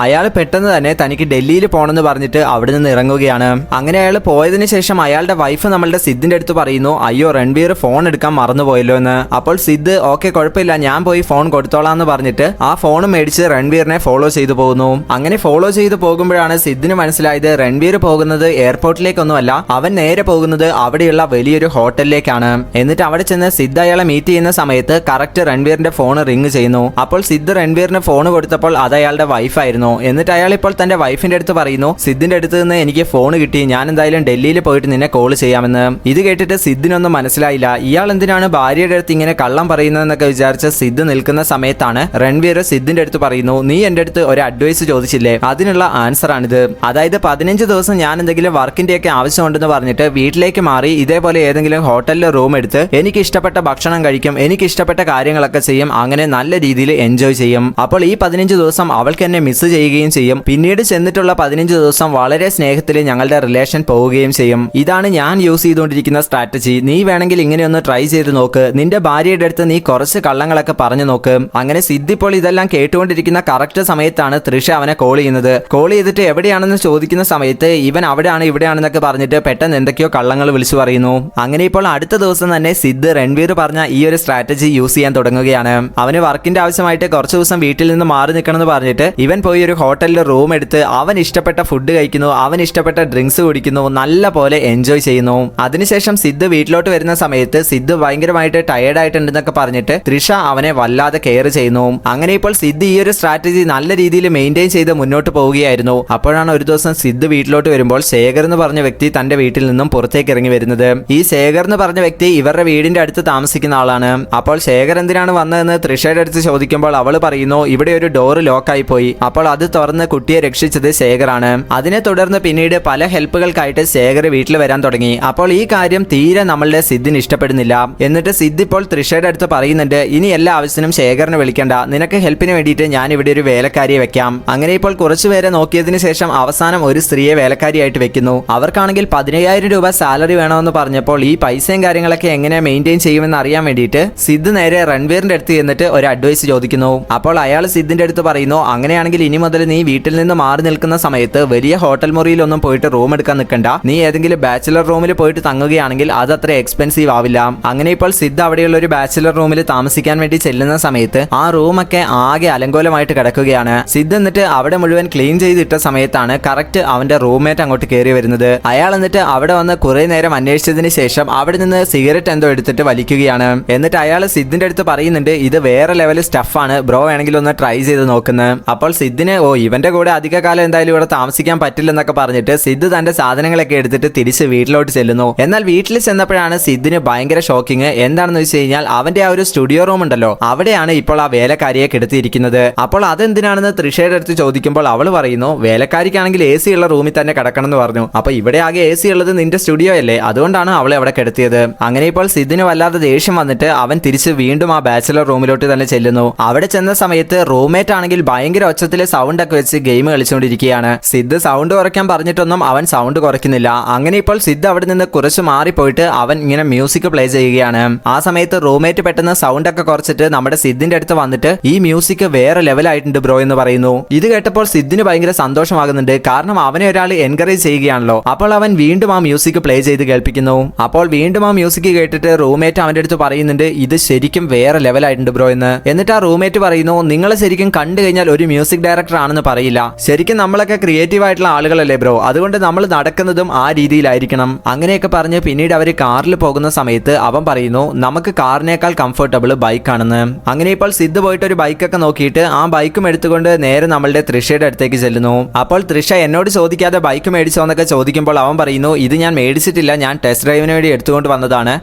അയാൾ പെട്ടെന്ന് തന്നെ തനിക്ക് ഡൽഹിയിൽ പോകണമെന്ന് പറഞ്ഞിട്ട് അവിടെ നിന്ന് ഇറങ്ങുകയാണ്. അങ്ങനെ അയാൾ പോയതിനു ശേഷം അയാളുടെ വൈഫ് നമ്മളുടെ സിദ്ധിന്റെ അടുത്ത് പറയുന്നു, അയ്യോ രൺവീർ ഫോൺ എടുക്കാൻ മറന്നുപോയല്ലോ എന്ന്. അപ്പോൾ സിദ്ധ് ഓക്കെ കുഴപ്പമില്ല, ഞാൻ പോയി ഫോൺ കൊടുത്തോളാം എന്ന് പറഞ്ഞിട്ട് ആ ഫോൺ മേടിച്ച് രൺവീറിനെ ഫോളോ ചെയ്തു പോകുന്നു. അങ്ങനെ ഫോളോ ചെയ്തു പോകുമ്പോഴാണ് സിദ്ധിന് മനസ്സിലായത് രൺവീർ പോകുന്നത് എയർപോർട്ടിലേക്കൊന്നുമല്ല, അവൻ നേരെ പോകുന്നത് അവിടെയുള്ള വലിയൊരു ഹോട്ടലിലേക്കാണ്. എന്നിട്ട് അവിടെ ചെന്ന് സിദ്ധ് അയാളെ മീറ്റ് ചെയ്യുന്ന സമയത്ത് കറക്റ്റ് രൺവീറിന്റെ ഫോൺ റിംഗ് ചെയ്യുന്നു. അപ്പോൾ സിദ്ധ് രൺവീറിന് ഫോൺ കൊടുത്തപ്പോൾ അത് അയാളുടെ വൈഫായിരുന്നു. എന്നിട്ട് അയാൾ ഇപ്പോൾ തന്റെ വൈഫിന്റെ അടുത്ത് പറയുന്നു, സിദ്ധിന്റെ അടുത്ത് നിന്ന് എനിക്ക് ഫോൺ കിട്ടി, ഞാൻ എന്തായാലും ഡൽഹിയിൽ പോയിട്ട് നിന്നെ കോൾ ചെയ്യാമെന്ന്. ഇത് കേട്ടിട്ട് സിദ്ധിനൊന്നും മനസ്സിലായില്ല, ഇയാൾ എന്തിനാണ് ഭാര്യയുടെ അടുത്ത് ഇങ്ങനെ കള്ളം പറയുന്നതെന്നൊക്കെ വിചാരിച്ച സിദ്ധ് നിൽക്കുന്ന സമയത്താണ് രൺവീർ സിദ്ധിന്റെ അടുത്ത് പറയുന്നു, നീ എന്റെ അടുത്ത് ഒരു അഡ്വൈസ് ചോദിച്ചില്ലേ, അതിനുള്ള ആൻസർ ആണിത്. അതായത് 15 ദിവസം ഞാൻ എന്തെങ്കിലും വർക്കിന്റെയൊക്കെ ആവശ്യമുണ്ടെന്ന് പറഞ്ഞിട്ട് വീട്ടിലേക്ക് മാറി ഇതേപോലെ ഏതെങ്കിലും ഹോട്ടലിൽ റൂം എടുത്ത് എനിക്ക് ഇഷ്ടപ്പെട്ട ഭക്ഷണം കഴിക്കും, എനിക്ക് ഇഷ്ടപ്പെട്ട കാര്യങ്ങളൊക്കെ ചെയ്യും, അങ്ങനെ നല്ല രീതിയിൽ എൻജോയ് ചെയ്യും. അപ്പോൾ ഈ 15 ദിവസം അവൾക്ക് എന്നെ മിസ് ചെയ്യുകയും ചെയ്യും. പിന്നീട് ചെന്നിട്ടുള്ള 15 ദിവസം വളരെ സ്നേഹത്തിൽ ഞങ്ങളുടെ റിലേഷൻ പോവുകയും ചെയ്യും. ഇതാണ് ഞാൻ യൂസ് ചെയ്തുകൊണ്ടിരിക്കുന്ന സ്ട്രാറ്റജി. നീ വേണമെങ്കിൽ ഇങ്ങനെയൊന്ന് ട്രൈ ചെയ്ത് നോക്ക്, നിന്റെ ഭാര്യയുടെ അടുത്ത് നീ കുറച്ച് കള്ളങ്ങളൊക്കെ പറഞ്ഞു നോക്ക്. അങ്ങനെ സിദ്ധ് ഇപ്പോൾ ഇതെല്ലാം കേട്ടുകൊണ്ടിരിക്കുന്ന കറക്റ്റ് സമയത്താണ് തൃഷ അവനെ കോൾ ചെയ്യുന്നത്. കോൾ ചെയ്തിട്ട് എവിടെയാണെന്ന് ചോദിക്കുന്ന സമയത്ത് ഇവൻ അവിടെയാണ് ഇവിടെയാണെന്നൊക്കെ പറഞ്ഞിട്ട് പെട്ടെന്ന് എന്തൊക്കെയോ കള്ളങ്ങൾ വിളിച്ചു പറയുന്നു. അങ്ങനെ ഇപ്പോൾ അടുത്ത ദിവസം തന്നെ സിദ്ധ് രൺവീർ പറഞ്ഞ ഈ ഒരു സ്ട്രാറ്റജി യൂസ് ചെയ്യാൻ തുടങ്ങുകയാണ്. അവന് വർക്കിന്റെ ആവശ്യമായിട്ട് കുറച്ച് ദിവസം വീട്ടിൽ നിന്ന് മാറി നിൽക്കണം എന്ന് പറഞ്ഞിട്ട് ഇവൻ പോയി ഒരു ഹോട്ടലിൽ റൂം എടുത്ത് അവൻ ഇഷ്ടപ്പെട്ട ഫുഡ് കഴിക്കുന്നു, അവൻ ഇഷ്ടപ്പെട്ട ഡ്രിങ്ക്സ് കുടിക്കുന്നു, നല്ല പോലെ എൻജോയ് ചെയ്യുന്നു. അതിനുശേഷം സിദ്ധ് വീട്ടിലോട്ട് വരുന്ന സമയത്ത് സിദ്ധ് ഭയങ്കരമായിട്ട് ടയേർഡ് ആയിട്ടുണ്ടെന്നൊക്കെ പറഞ്ഞിട്ട് തൃഷ അവനെ വല്ലാതെ കെയർ ചെയ്യുന്നു. അങ്ങനെ ഇപ്പോൾ സിദ്ധ് ഈ ഒരു സ്ട്രാറ്റജി നല്ല രീതിയിൽ മെയിൻറ്റെയിൻ ചെയ്ത് മുന്നോട്ട് പോവുകയായിരുന്നു. അപ്പോഴാണ് ഒരു ദിവസം സിദ്ധ് വീട്ടിലോട്ട് വരുമ്പോൾ ശേഖർ എന്ന് പറഞ്ഞ വ്യക്തി തന്റെ വീട്ടിൽ നിന്നും പുറത്തേക്ക് ഇറങ്ങി വരുന്നത്. ഈ ശേഖർ എന്ന് പറഞ്ഞ വ്യക്തി ഇവരുടെ വീടിന്റെ അടുത്ത് താമസിക്കുന്ന ആളാണ്. അപ്പോൾ ശേഖർ എന്തിനാണ് വന്നതെന്ന് തൃഷയുടെ അടുത്ത് ചോദിക്കുമ്പോൾ അവൾ പറയുന്നു, ഇവിടെ ഒരു ഡോറ് ലോക്കായി പോയി, അപ്പോൾ അത് തുറന്ന് കുട്ടിയെ രക്ഷിച്ചത് ശേഖറാണ്. അതിനെ തുടർന്ന് പിന്നീട് പല ഹെൽപ്പുകൾക്കായിട്ട് ശേഖർ വീട്ടിൽ വരാൻ തുടങ്ങി. അപ്പോൾ ഈ കാര്യം തീരെ നമ്മളുടെ സിദ്ധിന് ഇഷ്ടപ്പെടുന്നില്ല. എന്നിട്ട് സിദ്ധ് ഇപ്പോൾ തൃഷയുടെ അടുത്ത് പറയുന്നുണ്ട്, ഇനി എല്ലാ ആവശ്യത്തിനും ശേഖറിനെ വിളിക്കണ്ട, നിനക്ക് ഹെൽപ്പിന് വേണ്ടിയിട്ട് ഞാൻ ഇവിടെ ഒരു വേലക്കാരിയെ വെക്കാം. അങ്ങനെ ഇപ്പോൾ കുറച്ചുപേരെ നോക്കിയതിനു ശേഷം അവസാനം ഒരു സ്ത്രീയെ വേലക്കാരിയായിട്ട് വെക്കുന്നു. അവർക്കാണെങ്കിൽ 15,000 രൂപ സാലറി വേണമെന്ന് പറഞ്ഞപ്പോൾ ഈ പൈസയും കാര്യങ്ങളൊക്കെ എങ്ങനെ മെയിൻറ്റെയിൻ ചെയ്യുമെന്ന് അറിയാൻ വേണ്ടിയിട്ട് സിദ്ധ് നേരെ രൺവീറിന്റെ അടുത്ത് ചെന്നിട്ട് ഒരു അഡ്വൈസ് ചോദിക്കുന്നു. അപ്പോൾ അയാൾ സിദ്ധിന്റെ അടുത്ത് പറയുന്നു, അങ്ങനെയാണെങ്കിൽ ഇനി മുതൽ നീ വീട്ടിൽ നിന്ന് മാറി നിൽക്കുന്ന സമയത്ത് വലിയ ഹോട്ടൽ മുറിയിലൊന്നും പോയിട്ട് റൂം എടുക്കാൻ നിൽക്കണ്ട, നീ ഏതെങ്കിലും ബാച്ചിലർ റൂമിൽ പോയിട്ട് തങ്ങുകയാണെങ്കിൽ അത് അത്ര എക്സ്പെൻസീവ് ആവില്ല. അങ്ങനെ ഇപ്പോൾ സിദ്ധ് അവിടെയുള്ള ഒരു ബാച്ചിലർ റൂമിൽ താമസിക്കാൻ വേണ്ടി ചെല്ലുന്ന സമയത്ത് ആ റൂമൊക്കെ ആകെ അലങ്കോലമായിട്ട് കിടക്കുകയാണ്. സിദ്ധ് എന്നിട്ട് അവിടെ മുഴുവൻ ക്ലീൻ ചെയ്തിട്ട സമയത്താണ് കറക്റ്റ് അവന്റെ റൂംമേറ്റ് അങ്ങോട്ട് കയറി വരുന്നത്. അയാൾ എന്നിട്ട് അവിടെ വന്ന് കുറെ നേരം അന്വേഷിച്ചതിന് ശേഷം അവിടെ നിന്ന് സിഗരറ്റ് എന്തോ എടുത്തിട്ട് വലിക്കുകയാണ്. എന്നിട്ട് അയാൾ സിദ്ധിന്റെ അടുത്ത് പറയുന്നുണ്ട്, ഇത് വേറെ ലെവൽ സ്റ്റഫാണ് ബ്രോ, വേണമെങ്കിൽ ഒന്ന് ട്രൈ ചെയ്ത് നോക്കുന്നത്. അപ്പോൾ സിദ്ധിന് ഇവന്റെ കൂടെ അധിക കാലം എന്തായാലും ഇവിടെ താമസിക്കാൻ പറ്റില്ലെന്നൊക്കെ പറഞ്ഞിട്ട് സിദ്ധ് തന്റെ സാധനങ്ങളൊക്കെ എടുത്തിട്ട് തിരിച്ച് വീട്ടിലോട്ട് ചെല്ലുന്നു. എന്നാൽ വീട്ടിൽ ചെന്നപ്പോഴാണ് സിദ്ധിന് ഭയങ്കര ഷോക്കിങ്. എന്താണെന്ന് വെച്ച് കഴിഞ്ഞാൽ അവന്റെ ആ ഒരു സ്റ്റുഡിയോ റൂം ഉണ്ടല്ലോ, അവിടെയാണ് ഇപ്പോൾ ആ വേലക്കാരിയെ കിടത്തിയിരിക്കുന്നത്. അപ്പോൾ അതെന്തിനാണെന്ന് തൃഷയുടെ അടുത്ത് ചോദിക്കുമ്പോൾ അവൾ പറയുന്നു, വേലക്കാരിക്കാണെങ്കിൽ AC ഉള്ള റൂമിൽ തന്നെ കിടക്കണം എന്ന് പറഞ്ഞു. അപ്പൊ ഇവിടെ ആകെ AC ഉള്ളത് നിന്റെ സ്റ്റുഡിയോ അല്ലേ, അതുകൊണ്ടാണ് അവളെ അവിടെ കിടത്തിയത്. അങ്ങനെ ഇപ്പോൾ സിദ്ധിന് വല്ലാതെ ദേഷ്യം വന്നിട്ട് അവൻ തിരിച്ച് വീണ്ടും ആ ബാച്ചിലർ റൂമിലോട്ട് തന്നെ ചെല്ലുന്നു. അവിടെ ചെന്ന സമയത്ത് റൂംമേറ്റ് ആണെങ്കിൽ ഭയങ്കര ഒച്ചത്തിലെ സൗണ്ട് ഒക്കെ വെച്ച് ഗെയിം കളിച്ചുകൊണ്ടിരിക്കുകയാണ്. സിദ്ധ് സൗണ്ട് കുറയ്ക്കാൻ പറഞ്ഞിട്ടൊന്നും അവൻ സൗണ്ട് കുറയ്ക്കുന്നില്ല. അങ്ങനെ ഇപ്പോൾ സിദ്ധ് അവിടെ നിന്ന് കുറച്ച് മാറിപ്പോയിട്ട് അവൻ ഇങ്ങനെ മ്യൂസിക് പ്ലേ ചെയ്യുകയാണ്. ആ സമയത്ത് റൂംമേറ്റ് പെട്ടെന്ന് സൗണ്ട് ഒക്കെ കുറച്ചിട്ട് നമ്മുടെ സിദ്ധിന്റെ അടുത്ത് വന്നിട്ട് ഈ മ്യൂസിക് വേറെ ലെവലായിട്ടുണ്ട് ബ്രോ എന്ന് പറയുന്നു. ഇത് കേട്ടപ്പോൾ സിദ്ധിന് ഭയങ്കര സന്തോഷമാകുന്നുണ്ട്, കാരണം അവനെ ഒരാൾ എൻകറേജ് ചെയ്യുകയാണല്ലോ. അപ്പോൾ അവൻ വീണ്ടും ആ മ്യൂസിക് പ്ലേ ചെയ്ത് കേൾപ്പിക്കുന്നു. അപ്പോൾ വീണ്ടും ആ മ്യൂസിക് കേട്ടിട്ട് റൂംമേറ്റ് അവന്റെ അടുത്ത് പറയുന്നുണ്ട്, ഇത് ശരിക്കും വേറെ ലെവലായിട്ടുണ്ട് ബ്രോ എന്ന്. എന്നിട്ട് ആ റൂംമേറ്റ് പറയുന്നു, നിങ്ങൾ ശരിക്കും കണ്ടു കഴിഞ്ഞാൽ ഒരു മ്യൂസിക് ഡയറക്ടർ ആണെന്ന് പറയില്ല, ശരിക്കും നമ്മളൊക്കെ ക്രിയേറ്റീവ് ആയിട്ടുള്ള ആളുകളല്ലേ ബ്രോ, അതുകൊണ്ട് നമ്മൾ നടക്കുന്നതും ആ രീതിയിലായിരിക്കണം. അങ്ങനെയൊക്കെ പറഞ്ഞ് പിന്നീട് അവർ കാറിൽ പോകുന്ന സമയത്ത് അവൻ പറയുന്നു, നമുക്ക് കാറിനേക്കാൾ കംഫർട്ടബിൾ ബൈക്കാണെന്ന്. അങ്ങനെ ഇപ്പോൾ സിദ്ധ് പോയിട്ട് ഒരു ബൈക്കൊക്കെ നോക്കിയിട്ട് ആ ബൈക്കും എടുത്തുകൊണ്ട് നേരെ നമ്മളുടെ തൃഷയുടെ അടുത്തേക്ക് ചെല്ലുന്നു. അപ്പോൾ തൃഷ എന്നോട് ചോദിക്കാതെ ബൈക്ക് മേടിച്ചോ എന്നൊക്കെ ചോദിക്കുമ്പോൾ അവൻ പറയുന്നു, ഇത് ഞാൻ മേടിച്ചിട്ടില്ല, ഞാൻ ടെസ്റ്റ് ഡ്രൈവിന് വേണ്ടി എടുത്തുകൊണ്ട് വന്നതാണ്,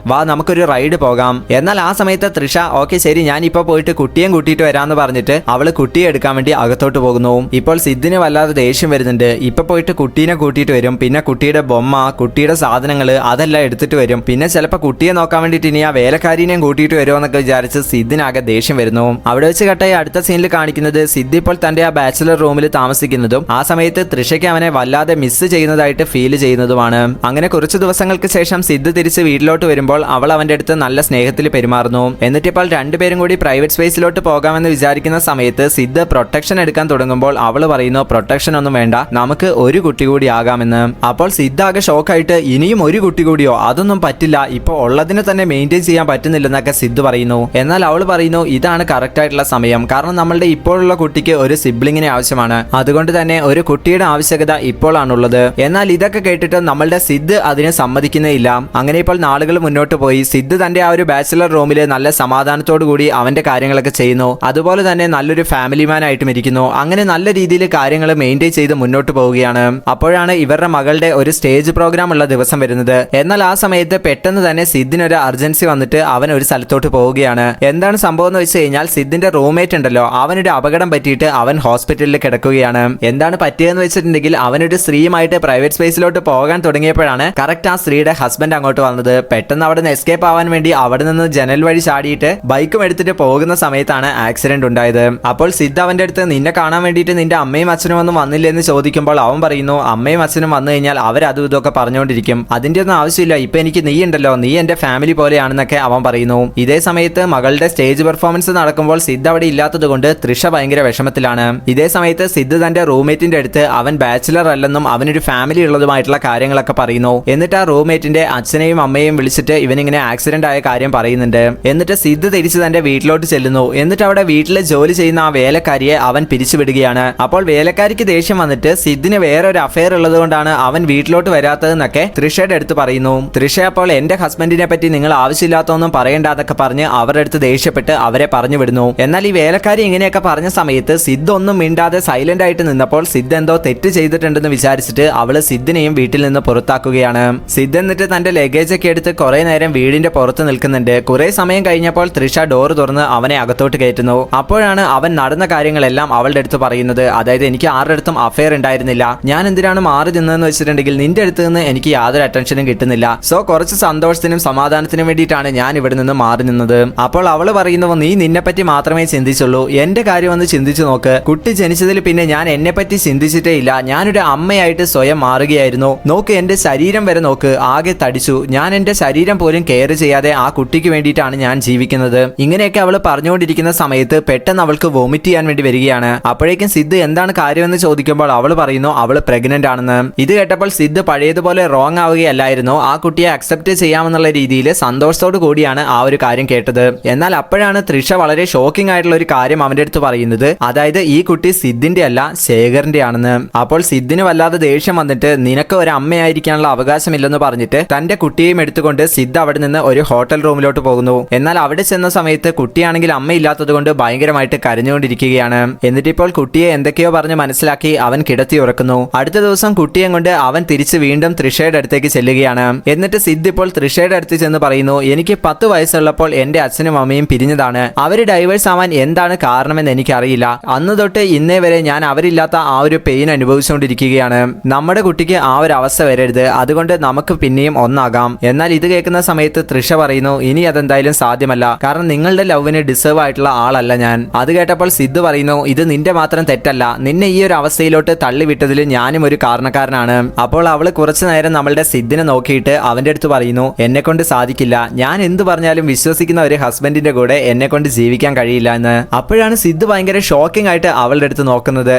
വാ നമുക്കൊരു റൈഡ് പോകാം. എന്നാൽ ആ സമയത്ത് തൃഷ ഓക്കെ ശരി ഞാൻ ഇപ്പൊ പോയിട്ട് കുട്ടിയെ കൂട്ടിയിട്ട് വരാന്ന് പറഞ്ഞിട്ട് അവള് കുട്ടിയെ എടുക്കാൻ വേണ്ടി അകത്തോട്ട് പോകുന്നു. ഇപ്പോൾ സിദ്ധിന് വല്ലാതെ ദേഷ്യം വരുന്നുണ്ട്. ഇപ്പൊ പോയിട്ട് കുട്ടീനെ കൂട്ടിയിട്ട് വരും, പിന്നെ കുട്ടിയുടെ ബൊമ്മ, കുട്ടിയുടെ സാധനങ്ങള് അതെല്ലാം എടുത്തിട്ട് വരും, പിന്നെ ചിലപ്പോൾ കുട്ടിയെ നോക്കാൻ വേണ്ടിയിട്ട് ഇനി ആ വേലക്കാരിനെയും കൂട്ടിയിട്ട് വരുമോ എന്നൊക്കെ വിചാരിച്ച് സിദ്ധിനാകെ ദേഷ്യം വരുന്നു. അവിടെ വെച്ച് കട്ടായി അടുത്ത സീനിൽ കാണിക്കുന്നത് സിദ്ധ് ഇപ്പോൾ തന്റെ ആ ബാച്ചിലർ റൂമിൽ താമസിക്കുന്നതും ആ സമയത്ത് തൃഷയ്ക്ക് അവനെ വല്ലാതെ മിസ് ചെയ്യുന്നതായിട്ട് ഫീൽ ചെയ്യുന്നതുമാണ്. അങ്ങനെ കുറച്ച് ദിവസങ്ങൾക്ക് ശേഷം സിദ്ധ് തിരിച്ച് വീട്ടിലോട്ട് വരുമ്പോൾ അവൾ അവന്റെ അടുത്ത് നല്ല സ്നേഹത്തിൽ പെരുമാറുന്നു. എന്നിട്ടിപ്പോൾ രണ്ടുപേരും കൂടി പ്രൈവറ്റ് സ്പേസിലോട്ട് പോകാൻ പോകാമെന്ന് വിചാരിക്കുന്ന സമയത്ത് സിദ്ധ് പ്രൊട്ടക്ഷൻ എടുക്കാൻ തുടങ്ങുമ്പോൾ അവള് പറയുന്നു പ്രൊട്ടക്ഷൻ ഒന്നും വേണ്ട, നമുക്ക് ഒരു കുട്ടി കൂടി ആകാമെന്ന്. അപ്പോൾ സിദ്ധ് ആകെ ഷോക്കായിട്ട് ഇനിയും ഒരു കുട്ടി കൂടിയോ, അതൊന്നും പറ്റില്ല, ഇപ്പൊ ഉള്ളതിനെ തന്നെ മെയിൻറ്റെയിൻ ചെയ്യാൻ പറ്റുന്നില്ലെന്നൊക്കെ സിദ്ധ് പറയുന്നു. എന്നാൽ അവൾ പറയുന്നു ഇതാണ് കറക്റ്റ് ആയിട്ടുള്ള സമയം, കാരണം നമ്മളുടെ ഇപ്പോഴുള്ള കുട്ടിക്ക് ഒരു സിബ്ലിങ്ങിനെ ആവശ്യമാണ്, അതുകൊണ്ട് തന്നെ ഒരു കുട്ടിയുടെ ആവശ്യകത ഇപ്പോഴാണുള്ളത്. എന്നാൽ ഇതൊക്കെ കേട്ടിട്ട് നമ്മളുടെ സിദ്ധ് അതിന് സമ്മതിക്കുന്നേയില്ല. അങ്ങനെ ഇപ്പോൾ നാളുകൾ മുന്നോട്ട് പോയി സിദ്ധ് തന്റെ ആ ഒരു ബാച്ചിലർ റൂമിൽ നല്ല സമാധാനത്തോടു കൂടി അവന്റെ കാര്യങ്ങളൊക്കെ ചെയ്യുന്നു. അതുപോലെ തന്നെ നല്ലൊരു ഫാമിലി മാൻ ആയിട്ടും ഇരിക്കുന്നു. അങ്ങനെ നല്ല രീതിയിൽ കാര്യങ്ങൾ മെയിൻറ്റെയിൻ ചെയ്ത് മുന്നോട്ട് പോവുകയാണ്. അപ്പോഴാണ് ഇവരുടെ മകളുടെ ഒരു സ്റ്റേജ് പ്രോഗ്രാം ഉള്ള ദിവസം വരുന്നത്. എന്നാൽ ആ സമയത്ത് പെട്ടെന്ന് തന്നെ സിദ്ധിനൊരു അർജൻസി വന്നിട്ട് അവൻ ഒരു സ്ഥലത്തോട്ട് പോവുകയാണ്. എന്താണ് സംഭവം എന്ന് വെച്ച് കഴിഞ്ഞാൽ സിദ്ധിന്റെ റൂംമേറ്റ് ഉണ്ടല്ലോ, അവനൊരു അപകടം പറ്റിയിട്ട് അവൻ ഹോസ്പിറ്റലിൽ കിടക്കുകയാണ്. എന്താണ് പറ്റിയതെന്ന് വെച്ചിട്ടുണ്ടെങ്കിൽ അവനൊരു സ്ത്രീയുമായിട്ട് പ്രൈവറ്റ് സ്പേസിലോട്ട് പോകാൻ തുടങ്ങിയപ്പോഴാണ് കറക്റ്റ് ആ സ്ത്രീയുടെ ഹസ്ബൻഡ് അങ്ങോട്ട് വന്നത്. പെട്ടെന്ന് അവിടെ നിന്ന് എസ്കേപ്പ് ആവാൻ വേണ്ടി അവിടെ നിന്ന് ജനൽ വഴി ചാടിയിട്ട് ബൈക്കും എടുത്തിട്ട് പോകുന്ന സമയത്താണ് ആക്സിഡന്റ് ഉണ്ടായത്. അപ്പോൾ സിദ്ധ് അവന്റെ അടുത്ത് നിന്നെ കാണാൻ വേണ്ടിയിട്ട് നിന്റെ അമ്മയും അച്ഛനും ഒന്നും വന്നില്ല എന്ന് ചോദിക്കുമ്പോൾ അവൻ പറയുന്നു അമ്മയും അച്ഛനും വന്നു കഴിഞ്ഞാൽ അവരതും ഇതൊക്കെ പറഞ്ഞുകൊണ്ടിരിക്കും, അതിന്റെ ഒന്നും ആവശ്യമില്ല, ഇപ്പൊ എനിക്ക് നീ ഉണ്ടല്ലോ, നീ എന്റെ ഫാമിലി പോലെയാണെന്നൊക്കെ അവൻ പറയുന്നു. ഇതേ സമയത്ത് മകളുടെ സ്റ്റേജ് പെർഫോമൻസ് നടക്കുമ്പോൾ സിദ്ധ് അവിടെ ഇല്ലാത്തത് കൊണ്ട് തൃഷ ഭയങ്കര വിഷമത്തിലാണ്. ഇതേ സമയത്ത് സിദ്ധ് തന്റെ റൂംമേറ്റിന്റെ അടുത്ത് അവൻ ബാച്ചിലർ അല്ലെന്നും അവനൊരു ഫാമിലി ഉള്ളതുമായിട്ടുള്ള കാര്യങ്ങളൊക്കെ പറയുന്നു. എന്നിട്ട് ആ റൂംമേറ്റിന്റെ അച്ഛനെയും അമ്മയെയും വിളിച്ചിട്ട് ഇവനിങ്ങനെ ആക്സിഡന്റ് ആയ കാര്യം പറയുന്നുണ്ട്. എന്നിട്ട് സിദ്ധ് തിരിച്ച് തന്റെ വീട്ടിലോട്ട് ചെല്ലുന്നു. എന്നിട്ട് അവിടെ വീട്ടിലെ ജോലി ചെയ്യുന്ന ആ വേലക്കാരിയെ അവൻ പിരിച്ചുവിടുകയാണ്. അപ്പോൾ വേലക്കാരിക്ക് ദേഷ്യം വന്നിട്ട് സിദ്ധിന് വേറെ ഒരു അഫെയർ ഉള്ളത് കൊണ്ടാണ് അവൻ വീട്ടിലോട്ട് വരാത്തതെന്നൊക്കെ തൃഷയുടെ അടുത്ത് പറയുന്നു. തൃഷ അപ്പോൾ എന്റെ ഹസ്ബൻഡിനെ പറ്റി നിങ്ങൾ ആവശ്യമില്ലാത്തൊന്നും പറയണ്ടെന്നൊക്കെ പറഞ്ഞ് അവരുടെ അടുത്ത് ദേഷ്യപ്പെട്ട് അവരെ പറഞ്ഞു വിടുന്നു. എന്നാൽ ഈ വേലക്കാരി ഇങ്ങനെയൊക്കെ പറഞ്ഞ സമയത്ത് സിദ്ധ് ഒന്നും മിണ്ടാതെ സൈലന്റ് ആയിട്ട് നിന്നപ്പോൾ സിദ്ധ് എന്തോ തെറ്റ് ചെയ്തിട്ടുണ്ടെന്ന് വിചാരിച്ചിട്ട് അവള് സിദ്ധിനെയും വീട്ടിൽ നിന്ന് പുറത്താക്കുകയാണ്. സിദ്ധ് എന്നിട്ട് തന്റെ ലഗേജ് ഒക്കെ എടുത്ത് കുറെ നേരം വീടിന്റെ പുറത്ത് നിൽക്കുന്നുണ്ട്. കുറെ സമയം കഴിഞ്ഞപ്പോൾ തൃഷ ഡോർ തുറന്ന് അവനെ അകത്തോട്ട് കയറ്റുന്നു. അപ്പോഴാണ് അവൻ നടന്ന കാര്യങ്ങളെല്ലാം അവളുടെ അടുത്ത് പറയുന്നത്. അതായത് എനിക്ക് ആരുടെ അടുത്തും അഫെയർ ഉണ്ടായിരുന്നില്ല, ഞാൻ എന്തിനാണ് മാറി നിന്നതെന്ന് വെച്ചിട്ടുണ്ടെങ്കിൽ നിന്റെ അടുത്ത് നിന്ന് എനിക്ക് യാതൊരു അറ്റൻഷനും കിട്ടുന്നില്ല, സോ കുറച്ച് സന്തോഷത്തിനും സമാധാനത്തിനും വേണ്ടിയിട്ടാണ് ഞാൻ ഇവിടെ നിന്ന് മാറി നിന്നത്. അപ്പോൾ അവള് പറയുന്നു നീ നിന്നെ പറ്റി മാത്രമേ ചിന്തിച്ചുള്ളൂ, എന്റെ കാര്യം ഒന്ന് ചിന്തിച്ചു നോക്ക്, കുട്ടി ജനിച്ചതിൽ പിന്നെ ഞാൻ എന്നെ പറ്റി ചിന്തിച്ചിട്ടേ ഇല്ല, ഞാനൊരു അമ്മയായിട്ട് സ്വയം മാറുകയായിരുന്നു, നോക്ക് എന്റെ ശരീരം വരെ നോക്ക്, ആകെ തടിച്ചു, ഞാൻ എന്റെ ശരീരം പോലും കെയർ ചെയ്യാതെ ആ കുട്ടിക്ക് വേണ്ടിയിട്ടാണ് ഞാൻ ജീവിക്കുന്നത്. ഇങ്ങനെയൊക്കെ അവള് പറഞ്ഞുകൊണ്ടിരിക്കുന്ന സമയത്ത് പെട്ടെന്ന് അവൾക്ക് വോമിറ്റ് ചെയ്യാൻ വേണ്ടി വരികയാണ്. അപ്പോഴേക്കും സിദ്ധ് എന്താണ് കാര്യമെന്ന് ചോദിക്കുമ്പോൾ അവള് പറയുന്നു അവള് പ്രഗ്നന്റ് ആണെന്ന്. ഇത് കേട്ടപ്പോൾ സിദ്ധ് പഴയതുപോലെ റോങ് ആവുകയല്ലായിരുന്നു, ആ കുട്ടിയെ അക്സെപ്റ്റ് ചെയ്യാമെന്നുള്ള രീതിയിൽ സന്തോഷത്തോടു കൂടിയാണ് ആ ഒരു കാര്യം കേട്ടത്. എന്നാൽ അപ്പോഴാണ് തൃഷ വളരെ ഷോക്കിംഗ് ആയിട്ടുള്ള ഒരു കാര്യം അവന്റെ അടുത്ത് പറയുന്നത്. അതായത് ഈ കുട്ടി സിദ്ധിന്റെ അല്ല ശേഖറിന്റെ ആണെന്ന്. അപ്പോൾ സിദ്ധിന് വല്ലാതെ ദേഷ്യം വന്നിട്ട് നിനക്ക് ഒരു അമ്മയായിരിക്കാനുള്ള അവകാശമില്ലെന്ന് പറഞ്ഞിട്ട് തന്റെ കുട്ടിയെയും എടുത്തുകൊണ്ട് സിദ്ധ് അവിടെ നിന്ന് ഒരു ഹോട്ടൽ റൂമിലോട്ട് പോകുന്നു. എന്നാൽ അവിടെ ചെന്ന സമയത്ത് കുട്ടിയാണെങ്കിൽ അമ്മയില്ലാത്തത് കൊണ്ട് ഭയങ്കരമായിട്ട് കരഞ്ഞുകൊണ്ടിരിക്കുകയാണ്. എന്നിട്ട് ഇപ്പോൾ കുട്ടിയെ എന്തൊക്കെയോ പറഞ്ഞ് മനസ്സിലാക്കി അവൻ കിടത്തി ഉറക്കുന്നു. അടുത്ത ദിവസം കുട്ടിയെ കൊണ്ട് അവൻ തിരിച്ച് വീണ്ടും തൃഷയുടെ അടുത്തേക്ക് ചെല്ലുകയാണ്. എന്നിട്ട് സിദ്ധ് ഇപ്പോൾ തൃഷയുടെ അടുത്ത് ചെന്ന് പറയുന്നു എനിക്ക് 10 വയസ്സുള്ളപ്പോൾ എന്റെ അച്ഛനും അമ്മയും പിരിഞ്ഞതാണ്, അവര് ഡൈവേഴ്സ് ആവാൻ എന്താണ് കാരണമെന്ന് എനിക്കറിയില്ല, അന്ന് തൊട്ട് ഇന്നേ വരെ ഞാൻ അവരില്ലാത്ത ആ ഒരു പെയിൻ അനുഭവിച്ചുകൊണ്ടിരിക്കുകയാണ്, നമ്മുടെ കുട്ടിക്ക് ആ ഒരു അവസ്ഥ വരരുത്, അതുകൊണ്ട് നമുക്ക് പിന്നെയും ഒന്നാകാം. എന്നാൽ ഇത് കേൾക്കുന്ന സമയത്ത് തൃഷ പറയുന്നു ഇനി അതെന്തായാലും സാധ്യമല്ല, കാരണം നിങ്ങളുടെ ലവിന് ഡിസേർവ് ആയിട്ടുള്ള ആളല്ല ഞാൻ. അത് കേട്ടപ്പോൾ സിദ്ധ് പറയുന്നു ഇത് നിന്റെ മാത്രം തെറ്റല്ല, നിന്നെ ഈ ഒരു അവസ്ഥയിലോട്ട് തള്ളിവിട്ടതിൽ ഞാനും ഒരു കാരണക്കാരനാണ്. അപ്പോൾ അവള് കുറച്ചു നേരം നമ്മളുടെ സിദ്ധിനെ നോക്കിയിട്ട് അവന്റെ അടുത്ത് പറയുന്നു എന്നെ കൊണ്ട് സാധിക്കില്ല, ഞാൻ എന്ത് പറഞ്ഞാലും വിശ്വസിക്കുന്ന ഒരു ഹസ്ബൻഡിന്റെ കൂടെ എന്നെ കൊണ്ട് ജീവിക്കാൻ കഴിയില്ല എന്ന്. അപ്പോഴാണ് സിദ്ധ് ഭയങ്കര ഷോക്കിംഗ് ആയിട്ട് അവളുടെ അടുത്ത് നോക്കുന്നത്.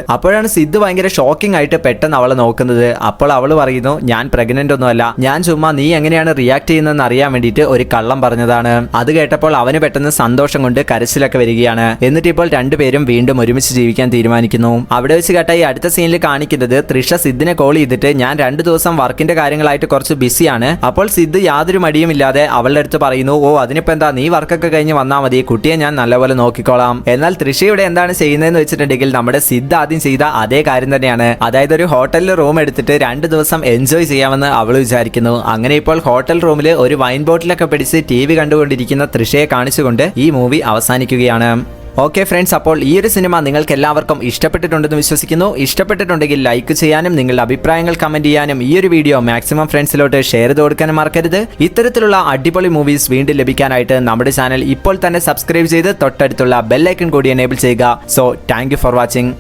പെട്ടെന്ന് അവളെ നോക്കുന്നത്. അപ്പോൾ അവള് പറയുന്നു ഞാൻ പ്രഗ്നന്റ് ഒന്നുമല്ല, ഞാൻ ചുമ്മാ നീ എങ്ങനെയാണ് റിയാക്ട് ചെയ്യുന്നതെന്ന് അറിയാൻ വേണ്ടിയിട്ട് ഒരു കള്ളം പറഞ്ഞതാണ്. അത് കേട്ടപ്പോൾ അവന് പെട്ടെന്ന് സന്തോഷം കൊണ്ട് കരച്ചിലൊക്കെ വരികയാണ്. എന്നിട്ട് ഇപ്പോൾ രണ്ടുപേരും വീണ്ടും ഒരുമിച്ച് ജീവിക്കാൻ തീരുമാനിക്കുന്നു. അവിടെ വെച്ച് കേട്ട ഈ അടുത്ത സീനിൽ കാണിക്കുന്നത് തൃഷ സിദ്ധിനെ കോൾ ചെയ്തിട്ട് ഞാൻ 2 ദിവസം വർക്കിന്റെ കാര്യങ്ങളായിട്ട് കുറച്ച് ബിസിയാണ്. അപ്പോൾ സിദ്ധ് യാതൊരു മടിയും ഇല്ലാതെ അവളുടെ അടുത്ത് പറയുന്നു ഓ അതിനിപ്പോ എന്താ, നീ വർക്കൊക്കെ കഴിഞ്ഞ് വന്നാൽ മതി, കുട്ടിയെ ഞാൻ നല്ലപോലെ നോക്കിക്കോളാം. എന്നാൽ തൃഷയുടെ എന്താണ് ചെയ്യുന്നതെന്ന് വെച്ചിട്ടുണ്ടെങ്കിൽ നമ്മുടെ സിദ്ധ് ആദ്യം ചെയ്ത അതേ കാര്യം തന്നെയാണ്. അതായത് ഒരു ഹോട്ടലിൽ റൂം എടുത്തിട്ട് 2 ദിവസം എൻജോയ് ചെയ്യാമെന്ന് അവൾ വിചാരിക്കുന്നു. അങ്ങനെ ഇപ്പോൾ ഹോട്ടൽ റൂമിൽ ഒരു വൈൻ ബോട്ടിലൊക്കെ പിടിച്ച് TV കണ്ടുകൊണ്ടിരിക്കുന്ന തൃഷയെ കാണിച്ചുകൊണ്ട് ഈ മൂവി അവസാനിക്കുകയാണ്. ഓക്കെ ഫ്രണ്ട്സ്, അപ്പോൾ ഈ ഒരു സിനിമ നിങ്ങൾക്ക് എല്ലാവർക്കും ഇഷ്ടപ്പെട്ടിട്ടുണ്ടെന്ന് വിശ്വസിക്കുന്നു. ഇഷ്ടപ്പെട്ടിട്ടുണ്ടെങ്കിൽ ലൈക്ക് ചെയ്യാനും നിങ്ങളുടെ അഭിപ്രായങ്ങൾ കമന്റ് ചെയ്യാനും ഈ ഒരു വീഡിയോ മാക്സിമം ഫ്രണ്ട്സിലോട്ട് ഷെയർ ചെയ്ത് കൊടുക്കാനും മറക്കരുത്. ഇത്തരത്തിലുള്ള അടിപൊളി മൂവീസ് വീണ്ടും ലഭിക്കാനായിട്ട് നമ്മുടെ ചാനൽ ഇപ്പോൾ തന്നെ സബ്സ്ക്രൈബ് ചെയ്ത് തൊട്ടടുത്തുള്ള ബെൽ ഐക്കൺ കൂടി എനേബിൾ ചെയ്യുക. So thank you for watching.